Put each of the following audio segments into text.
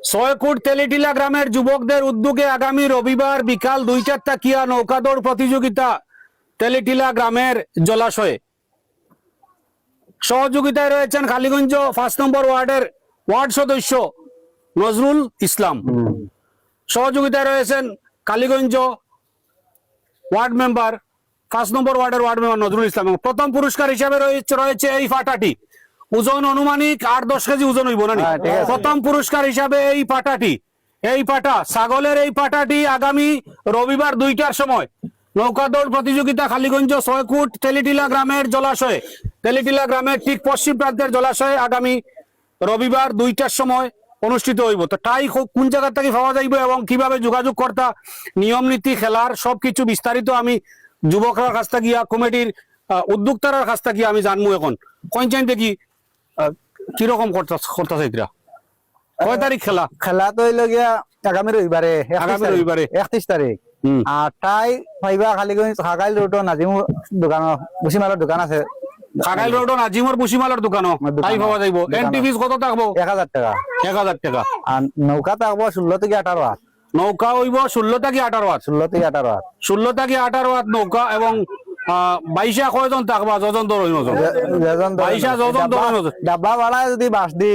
ছয়কুট তেলিটিলা গ্রামের যুবকদের উদ্যোগে আগামী রবিবার বিকাল 2টার তাকিয়া নৌকাদৌড় প্রতিযোগিতা তেলিটিলা গ্রামের জলাশয়ে। সহযোগিতায় রয়েছেন কালীগঞ্জ 5 নম্বর ওয়ার্ডের ওয়ার্ড সদস্য নজরুল ইসলাম। সহযোগিতায় রয়েছেন কালীগঞ্জ ওয়ার্ড মেম্বার 5 নম্বর ওয়ার্ডের ওয়ার্ড মেম্বার নজরুল ইসলাম। প্রথম পুরস্কার হিসাবে রয়েছে এই ফাটাটি। ওজন অনুমানিক 8-10 কেজি ওজন হইব না। প্রথম পুরস্কার হিসাবে এই পাটা ছাগলের এই পাটাটি আগামী রবিবার 2টার সময় নৌকাদৌড় প্রতিযোগিতা কালীগঞ্জ ছয়কুট তেলিটিলা গ্রামের জলাশয়ে, তেলিটিলা গ্রামের ঠিক পশ্চিম প্রান্তের জলাশয়ে আগামী রবিবার 2টার সময় অনুষ্ঠিত হইব। তো তাই কোন জায়গা থেকে পাওয়া যাইব এবং কিভাবে যোগাযোগ করতা, নিয়ম নীতি, খেলার সবকিছু বিস্তারিত আমি যুবকরা কাছ থেকে কমিটির উদ্যোক্তার কাছ থেকে আমি জানবো। এখন কোন চাই দেখি কিরকম করতে চাইতরা, কয় তারিখ খেলা? খেলা তো হইল গিয়া আগামী রবিবারে 31 তারিখ। আর তাই পাইবা খালিগঞ্জ খাগাইল রোড নাজিমুর দোকান বুসিমালের দোকান আছে, খাগাইল রোড নাজিমুর বুসিমালের দোকান তাই পাওয়া যাইব। এন্ট্রি ফিস কত থাকবো? 1000 টাকা। 1000 টাকা। আর নৌকা থাকবো 16 থেকে 18 হাত। নৌকা হইব 16 থেকে 18 হাত। 16 থেকে 18 হাত। 16 থেকে 18 হাত নৌকা। এবং 22 কয়জন থাকবা? যজন ধর ডাব্বা ভাড়া যদি বাস দি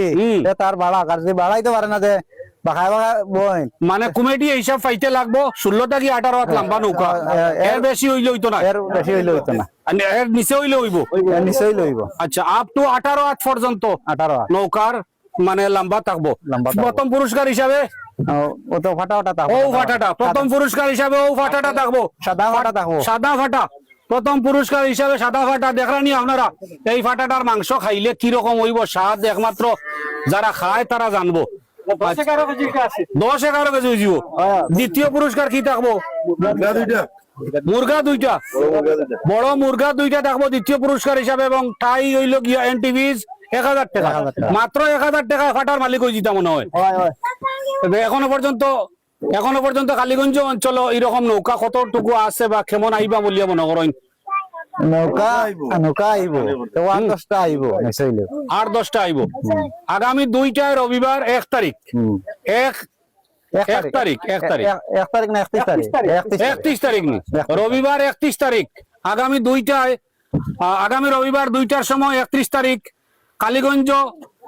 তার ভাড়া আর যদি বাড়াইতে পারে না যে বাখায় বাখায় বই মানে কমিটি হিসাব পাইতে লাগবো। 16 থেকে 18 হাত লম্বা নৌকা, এর বেশি হইলে হইতো না, এর বেশি হইলে হইতো না, এর নিচে হইলে হইব, নিশ্চয়ই লইব। আচ্ছা, আপ টু 18 হাত পর্যন্ত 18 হাত নৌকার মানে লম্বা থাকবো। প্রথম পুরস্কার হিসাবে ও তো ফাটা ফাটা থাকবো। ও ফাটাটা প্রথম পুরস্কার হিসাবে ও ফাটাটা থাকবো, সাদা ফাটা থাকবো, সাদা ফাটা প্রথম পুরস্কার হিসাবে সাদা ফাটা। দেখলানি আপনারা এই ফাটাটার মাংস খাইলে কিরকম হইব স্বাদ, একমাত্র যারা খায় তারা জানবো। 10-11 কেজি হইব। দ্বিতীয় পুরস্কার কি থাকবো? মুরগা দুইটা, বড় মুরগা দুইটা থাকবো দ্বিতীয় পুরস্কার হিসাবে। এবং টাই হইল গিয়া এনটিভিজ 1000 টাকা। মাত্র 1000 টাকা ফাটার মালিক হয়ে যেটা মনে হয়। এখনো পর্যন্ত কালীগঞ্জ অঞ্চল এরকম নৌকা কতটুকু আছে বা কেমন আইবা বলিয়া মনে করেন? নৌকা আইব 10টা আইব, 8-10টা আইব। আগামী 2টায় রবিবার 1 তারিখ, 1 তারিখ না 31 তারিখ নি রবিবার 31 তারিখ আগামী 2টায়, আগামী রবিবার 2টার সময় 31 তারিখ কালীগঞ্জ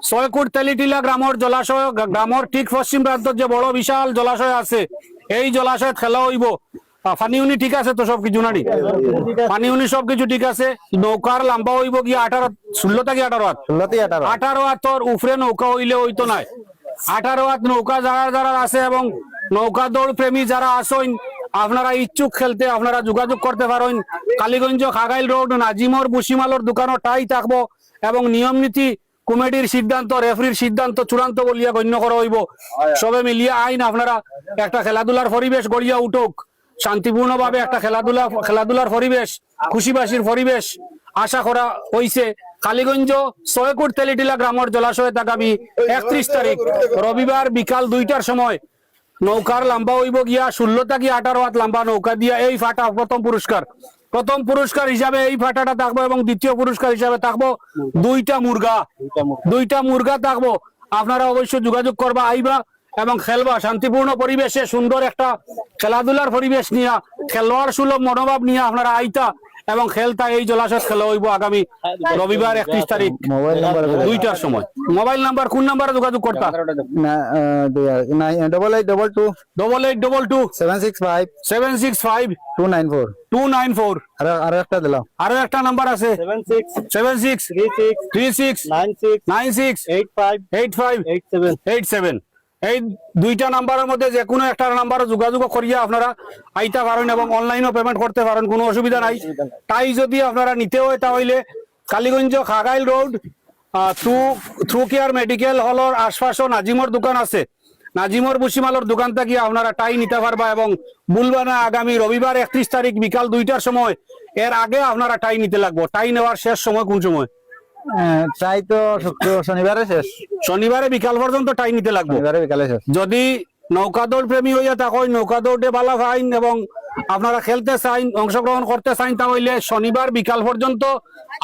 ছয়কুট তেলিটিলা গ্রামের জলাশয়, গ্রামের ঠিক পশ্চিম প্রান্তর যে বড় বিশাল জলাশয় আছে এই জলাশয় খেলা হইব। পানি উনি ঠিক আছে তো? সবকিছু নানি পানি উনি সবকিছু ঠিক আছে। নৌকার লম্বা হইব গিয়া 16 থেকে 18 হাত। 18 হাতর উপরে নৌকা হইলে হইতো নাই। 18 হাত নৌকা যারা আছে এবং নৌকা দৌড় প্রেমী যারা আসেন, আপনারা ইচ্ছুক খেলতে আপনারা যোগাযোগ করতে পারেন। কালীগঞ্জ খাগাইল রোড নাজিমর বুসিমালোর দোকানও টাই থাকবো। এবং নিয়ম নীতি কমিটির সিদ্ধান্ত, রেফারির সিদ্ধান্ত চূড়ান্ত বলিয়া গণ্য করা হইব। সবে মিলিয়ে আইন আপনারা একটা খেলাধুলার পরিবেশ গড়িয়া উঠুক, শান্তিপূর্ণ ভাবে একটা খেলাধুলার পরিবেশ, খুশিবাসীর পরিবেশ আশা করা হইছে। কালীগঞ্জ ছয়কুট তেলিটিলা গ্রামের জলাশয়ে আগামী 31 তারিখ রবিবার বিকাল 2টার সময় নৌকার লম্বা হইব গিয়া 16 থেকে 18 হাত লম্বা নৌকা দিয়া এই ফাটা প্রথম পুরস্কার হিসাবে এই ফাটাটা থাকবো। এবং দ্বিতীয় পুরস্কার হিসাবে থাকবো 2টা মুরগা থাকবো। আপনারা অবশ্যই যোগাযোগ করবা, আইবা এবং খেলবা শান্তিপূর্ণ পরিবেশে, সুন্দর একটা খেলাধুলার পরিবেশ নিয়ে, খেলোয়াড় সুলভ মনোভাব নিয়ে আপনারা আইতা এবং খেলতা। এই জলাশয় খেলা হইব আগামী রবিবার 31 তারিখ 2টার সময়। মোবাইল নাম্বার কোন নাম্বারে যোগাযোগ করতা? 8822 765 294। আরো একটা দিলাম, আরো একটা নাম্বার আছে 76 36 96 85 এই 2টা নাম্বারের মধ্যে যে কোনো একটা নাম্বারে যোগাযোগ করিয়া আপনারা আইতা পারেন এবং অনলাইনও পেমেন্ট করতে পারেন, কোনো অসুবিধা নাই। তাই যদি আপনারা নিতে হয় তাহলে Kaliganj Khagail road through care medical হলের আশপাশও নাজিমর দোকান আছে, নাজিমর বুসিমালোর দোকান থেকে আপনারা টাই নিতে পারবা। এবং ভুলবা না, আগামী রবিবার 31 তারিখ বিকাল 2টার সময়, এর আগে আপনারা টাই নিতে লাগবো। টাই নেওয়ার শেষ সময় কোন সময়? তাই তো শনিবারে শেষ, শনিবারে বিকাল পর্যন্ত টাই নিতে লাগবে। যদি নৌকা দৌড় প্রেমী হইয়া থাকেন, নৌকা দৌড়ে বালা ফাইন এবং আপনারা খেলতে চাইন, অংশগ্রহণ করতে চাইন, তাহলে শনিবার বিকাল পর্যন্ত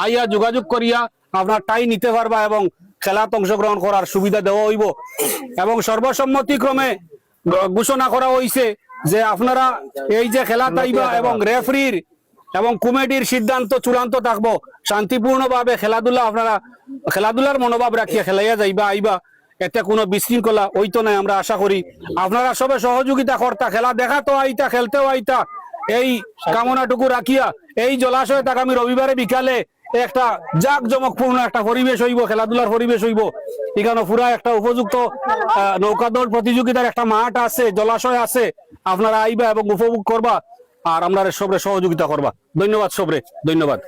আইয়া যোগাযোগ করিয়া আপনার টাই নিতে পারবা এবং খেলাত অংশগ্রহণ করার সুবিধা দেওয়া হইব এবং সর্বসম্মতিক্রমে ঘোষণা করা হয়েছে যে আপনারা এই যে খেলা তাইবা এবং রেফারির এবং কমিটির সিদ্ধান্ত চূড়ান্ত থাকবো শান্তিপূর্ণভাবে খেলাধুলা আপনারা খেলাধুলার মনোভাব রাখিয়া খেলাইয়া যাইবা আইবা এতে কোনো বিশৃঙ্খলা হইতো নাই আমরা আশা করি আপনারা সবে সহযোগিতা কর্তা খেলা দেখাতো আইতা খেলতেও আইতা এই কামনাটুকু রাখিয়া এই জলাশয়ে আগামী রবিবারে বিকালে একটা জাঁকজমকপূর্ণ একটা পরিবেশ হইব খেলাধুলার পরিবেশ হইব এখানে পুরা একটা উপযুক্ত নৌকাদৌড় প্রতিযোগিতার একটা মাঠ আছে জলাশয় আছে আপনারা আইবা এবং উপভোগ করবা আর আমরা সবরে সহযোগিতা করবা ধন্যবাদ সবরে ধন্যবাদ